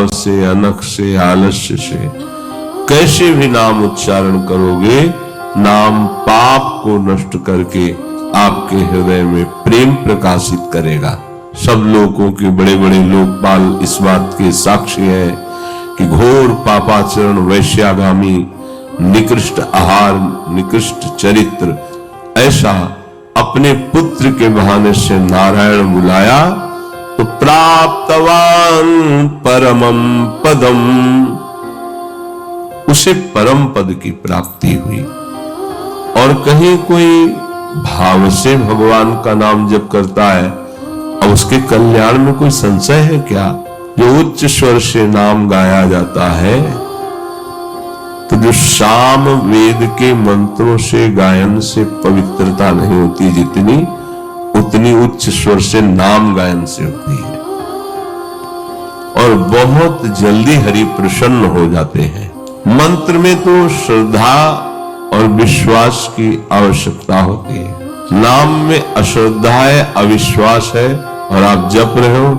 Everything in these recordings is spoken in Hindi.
भाव से, अनख से, आलस्य से कैसे भी नाम उच्चारण करोगे, नाम पाप को नष्ट करके आपके हृदय में प्रेम प्रकाशित करेगा। सब लोगों के बड़े बड़े लोकपाल इस बात के साक्षी हैं कि घोर पापाचरण, वैश्यागामी, निकृष्ट आहार, निकृष्ट चरित्र, ऐसा अपने पुत्र के बहाने से नारायण बुलाया तो प्राप्तवान परमम पदम, उसे परम पद की प्राप्ति हुई। और कहीं कोई भाव से भगवान का नाम जप करता है और उसके कल्याण में कोई संशय है क्या? जो उच्च स्वर से नाम गाया जाता है, तो जो साम वेद के मंत्रों से गायन से पवित्रता नहीं होती जितनी, उतनी उच्च स्वर से नाम गायन से होती है। और बहुत जल्दी हरि प्रसन्न हो जाते हैं। मंत्र में तो श्रद्धा और विश्वास की आवश्यकता होती है, नाम में अश्रद्धा है, अविश्वास है, और आप जप रहे हो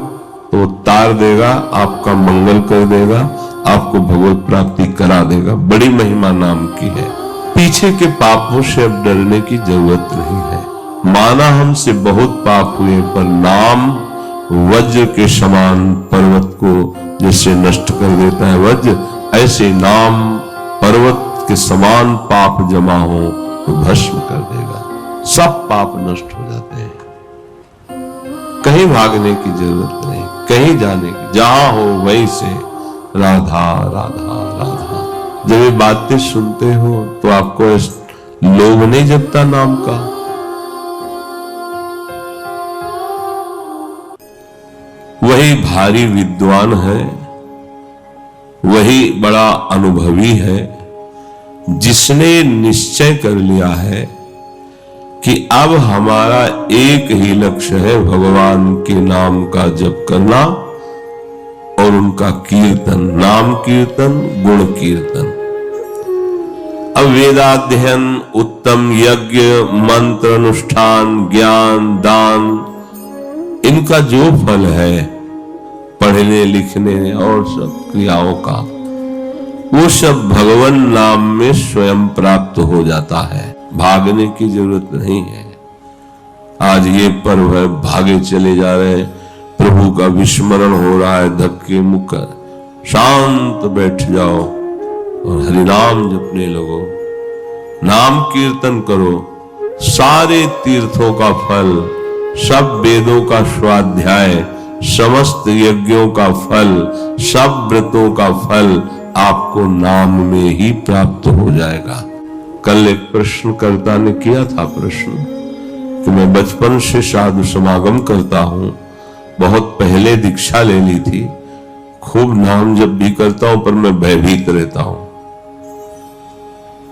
तो तार देगा, आपका मंगल कर देगा, आपको भगवत प्राप्ति करा देगा। बड़ी महिमा नाम की है। पीछे के पापों से अब डरने की जरूरत नहीं है। माना हमसे बहुत पाप हुए, पर नाम वज्र के समान पर्वत को जैसे नष्ट कर देता है वज्र, ऐसे नाम पर्वत के समान पाप जमा हो तो भस्म कर देगा। सब पाप नष्ट हो जाते हैं। कहीं भागने की जरूरत नहीं, कहीं जाने की, जहां हो वहीं से राधा राधा राधा। जब ये बातें सुनते हो तो आपको लोभ नहीं जगता नाम का? वही भारी विद्वान है, वही बड़ा अनुभवी है, जिसने निश्चय कर लिया है कि अब हमारा एक ही लक्ष्य है, भगवान के नाम का जप करना और उनका कीर्तन, नाम कीर्तन, गुण कीर्तन। अब वेदाध्ययन, उत्तम यज्ञ, मंत्र अनुष्ठान, ज्ञान, दान, इनका जो फल है पढ़ने लिखने और सब क्रियाओं का, वो सब भगवान नाम में स्वयं प्राप्त हो जाता है। भागने की जरूरत नहीं है। आज ये पर्व है, भागे चले जा रहे, प्रभु का विस्मरण हो रहा है, धक्के मुक्कर। शांत बैठ जाओ और हरिनाम जपने लगो, नाम कीर्तन करो। सारे तीर्थों का फल, सब वेदों का स्वाध्याय, समस्त यज्ञों का फल, सब व्रतों का फल आपको नाम में ही प्राप्त हो जाएगा। कल एक प्रश्नकर्ता ने किया था प्रश्न कि मैं बचपन से साधु समागम करता हूं, बहुत पहले दीक्षा ले ली थी, खूब नाम जप भी करता हूं, पर मैं भयभीत रहता हूं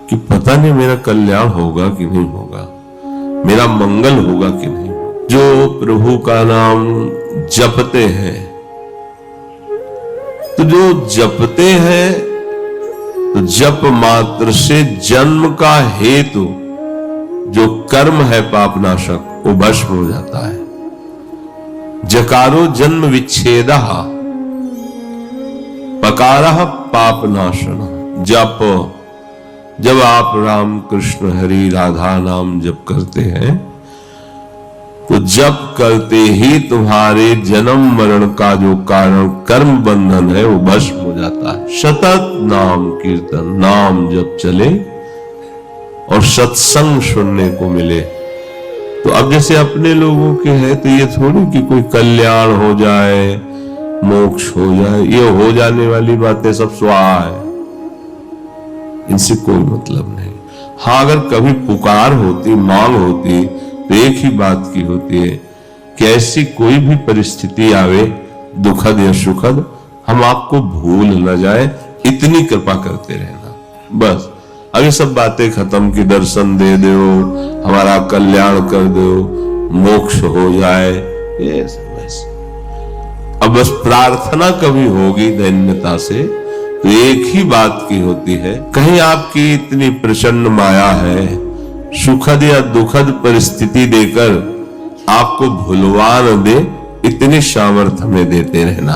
कि पता नहीं मेरा कल्याण होगा कि नहीं होगा, मेरा मंगल होगा कि नहीं। जो प्रभु का नाम जपते हैं, तो जो जपते हैं, तो जप मात्र से जन्म का हेतु जो कर्म है पापनाशक, वो भस्म हो जाता है। जकारो जन्म विच्छेदः, पकारः पापनाशन। जप, जब आप राम कृष्ण हरि राधा नाम जप करते हैं, तो जप करते ही तुम्हारे जन्म मरण का जो कारण कर्म बंधन है वो भस्म हो जाता है। सतत नाम कीर्तन, नाम जप चले और सत्संग सुनने को मिले। तो अब जैसे अपने लोगों के है, तो ये थोड़ी कि कोई कल्याण हो जाए, मोक्ष हो जाए, ये हो जाने वाली बातें सब स्वाहा है, इनसे कोई मतलब नहीं। हाँ, अगर कभी पुकार होती, मांग होती, तो एक ही बात की होती है कि ऐसी कोई भी परिस्थिति आवे, दुखद या सुखद, हम आपको भूल न जाए, इतनी कृपा करते रहना। बस अब ये सब बातें खत्म की दर्शन दे दो, हमारा कल्याण कर दो, मोक्ष हो जाए, ये सब ऐसे। अब बस प्रार्थना कभी होगी दैन्यता से, तो एक ही बात की होती है, कहीं आपकी इतनी प्रसन्न माया है, सुखद या दुखद परिस्थिति देकर आपको भुलवा न दे, इतनी सामर्थ्य में देते रहना।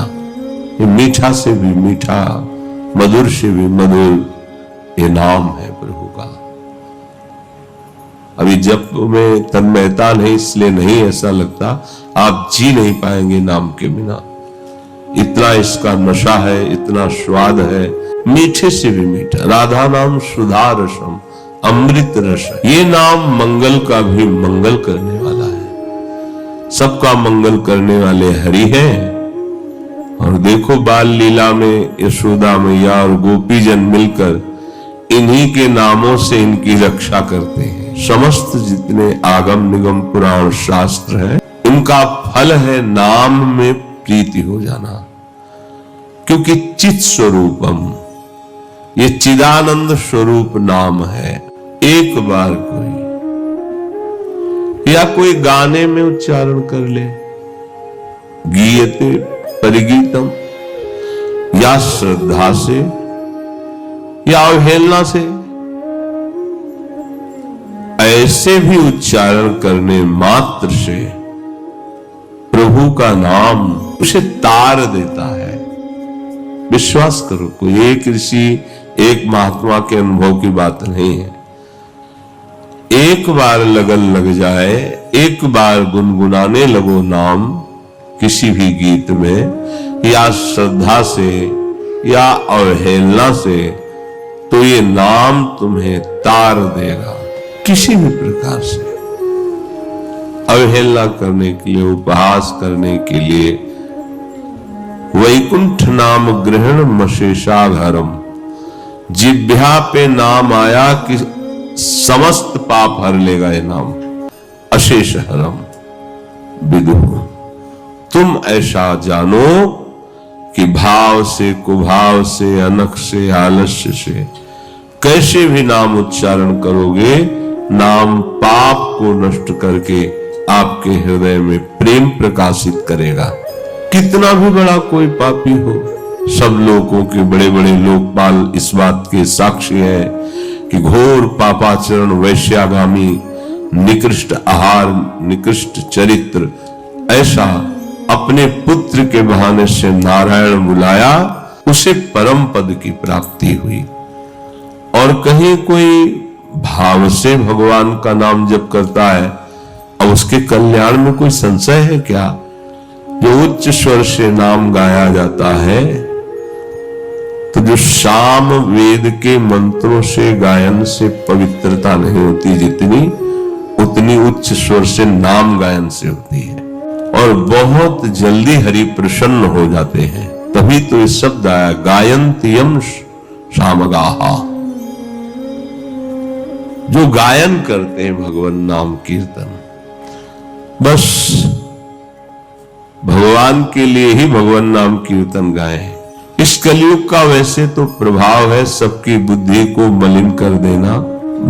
ये मीठा से भी मीठा, मधुर से भी मधुर ये नाम है प्रभु का। अभी जप में तन्मयता नहीं, इसलिए नहीं ऐसा लगता, आप जी नहीं पाएंगे नाम के बिना। इतना इसका नशा है, इतना स्वाद है, मीठे से भी मीठा। राधा नाम सुधा रसम अमृत रस। ये नाम मंगल का भी मंगल करने वाला है। सबका मंगल करने वाले हरि हैं। और देखो बाल लीला में यशोदा मैया और गोपीजन मिलकर इन्हीं के नामों से इनकी रक्षा करते हैं। समस्त जितने आगम निगम पुराण शास्त्र हैं, इनका फल है नाम में प्रीति हो जाना। क्योंकि चित स्वरूपम, ये चिदानंद स्वरूप नाम है। एक बार कोई या कोई गाने में उच्चारण कर ले, गीयते परिगीतम, या श्रद्धा से या अवहेलना से, ऐसे भी उच्चारण करने मात्र से प्रभु का नाम उसे तार देता है। विश्वास करो, कोई एक ऋषि एक महात्मा के अनुभव की बात नहीं है। एक बार लगन लग जाए, एक बार गुनगुनाने लगो नाम किसी भी गीत में, या श्रद्धा से या अवहेलना से, तो ये नाम तुम्हें तार देगा किसी भी प्रकार से। अवहेलना करने के लिए, उपहास करने के लिए, वैकुंठ नाम ग्रहण मशेषाघरम, जिभ्या पे नाम आया कि समस्त पाप हर लेगा ये नाम। अशेष हरम विदुः, तुम ऐसा जानो कि भाव से, कुभाव से, अनख से, आलस्य से कैसे भी नाम उच्चारण करोगे, नाम पाप को नष्ट करके आपके हृदय में प्रेम प्रकाशित करेगा। कितना भी बड़ा कोई पापी हो, सब लोगों के बड़े बड़े लोकपाल इस बात के साक्षी हैं कि घोर पापाचरण, वैश्यागामी, निकृष्ट आहार, निकृष्ट चरित्र, ऐसा अपने पुत्र के बहाने से नारायण बुलाया, उसे परम पद की प्राप्ति हुई। और कहीं कोई भाव से भगवान का नाम जप करता है, अब उसके कल्याण में कोई संशय है क्या? जो उच्च स्वर से नाम गाया जाता है, तो जो साम वेद के मंत्रों से गायन से पवित्रता नहीं होती जितनी, उतनी उच्च स्वर से नाम गायन से होती है। और बहुत जल्दी हरि प्रसन्न हो जाते हैं। तभी तो ये शब्द आया, गायन्त्यम सामगाहा, जो गायन करते हैं भगवान नाम कीर्तन। बस भगवान के लिए ही भगवान नाम कीर्तन गाएं। इस कलयुग का वैसे तो प्रभाव है सबकी बुद्धि को मलिन कर देना,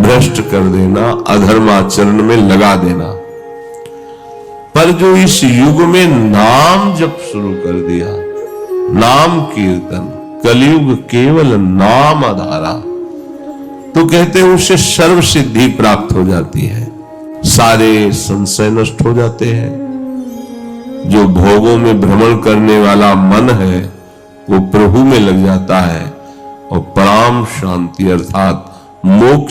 भ्रष्ट कर देना, अधर्म आचरण में लगा देना। पर जो इस युग में नाम जप शुरू कर दिया, नाम कीर्तन, कलयुग केवल नाम आधारा, तो कहते हैं उससे सर्व सिद्धि प्राप्त हो जाती है। सारे संशय नष्ट हो जाते हैं। जो भोगों में भ्रमण करने वाला मन है वो प्रभु में लग जाता है, और परम शांति अर्थात मोक्ष